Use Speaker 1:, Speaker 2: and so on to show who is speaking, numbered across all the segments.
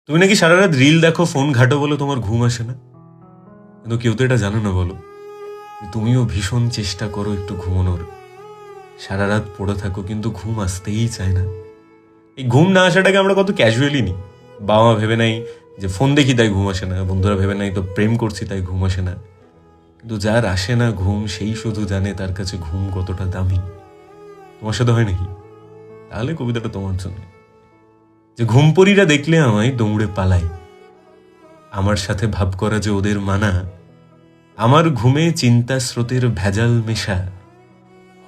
Speaker 1: তুমি নাকি সারা রাত রিল দেখো, ফোন ঘাটো, বলো তোমার ঘুম আসে না। কিন্তু কেউ তো এটা জানো না। বলো, তুমিও ভীষণ চেষ্টা করো একটু ঘুমানোর, সারা রাত পড়ে থাকো, কিন্তু ঘুম আসতেই চায় না। এই ঘুম না আসাটাকে আমরা কত ক্যাজুয়ালি নিই। বাবা মা ভেবে নাই যে ফোন দেখি তাই ঘুম আসে না, বন্ধুরা ভেবে নাই তো প্রেম করছি তাই ঘুম আসে না। কিন্তু যার আসে না ঘুম, সেই শুধু জানে তার কাছে ঘুম কতটা দামি। তোমার সাথে হয় নাকি? তাহলে কবিতাটা তোমার জন্য। যে ঘুমপরীরা দেখলে আমায় দৌড়ে পালায়, আমার সাথে ভাব করা যে ওদের মানা, আমার ঘুমে চিন্তা স্রোতের ভেজাল মেশা,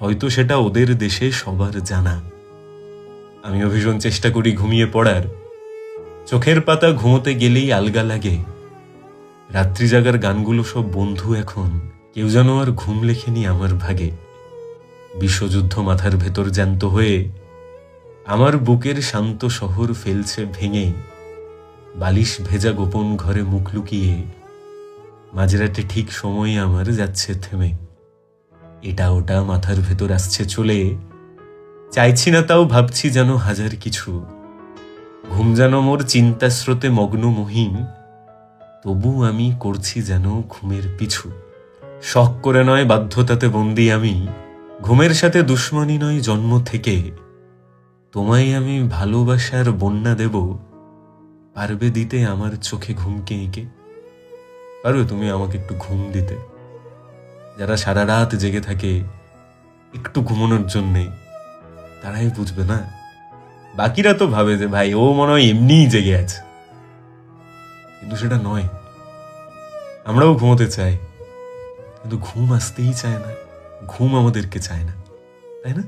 Speaker 1: হয়তো সেটা ওদের দেশে সবার জানা। আমিও ভীষণ চেষ্টা করি ঘুমিয়ে পড়ার, চোখের পাতা ঘুমোতে গেলেই আলগা লাগে। রাত্রি জাগার গানগুলো সব বন্ধু এখন, কেউ যেন আর ঘুম লেখেনি আমার ভাগে। বিশ্বযুদ্ধ মাথার ভেতর জ্যান্ত হয়ে আমার বুকের শান্ত শহর ফেলছে ভেঙে। বালিশ ভেজা গোপন ঘরে মুখ লুকিয়ে মাঝরাতে ঠিক সময়ে আমার যাচ্ছে থেমে। এটা ওটা মাথার ভেতর আসছে চলে, চাইছি না তাও ভাবছি যেন হাজার কিছু। ঘুম যেন মোর চিন্তা স্রোতে মগ্ন মহিম, তবু আমি করছি যেন ঘুমের পিছু। শখ করে নয়, বাধ্যতাতে বন্দি আমি, ঘুমের সাথে দুশ্মনী নয় জন্ম থেকে। তোমায় আমি ভালোবাসার বন্যা দেব, পারবে দিতে আমার চোখে ঘুমকে এঁকে? পারবে তুমি আমাকে একটু ঘুম দিতে? যারা সারা রাত জেগে থাকে একটু ঘুমানোর জন্যে, তারাই বুঝবে না। বাকিরা তো ভাবে যে ভাই ও মনে হয় এমনিই জেগে আছে, কিন্তু সেটা নয়। আমরাও ঘুমোতে চাই, কিন্তু ঘুম আসতেই চায় না, ঘুম আমাদেরকে চায় না, তাই না?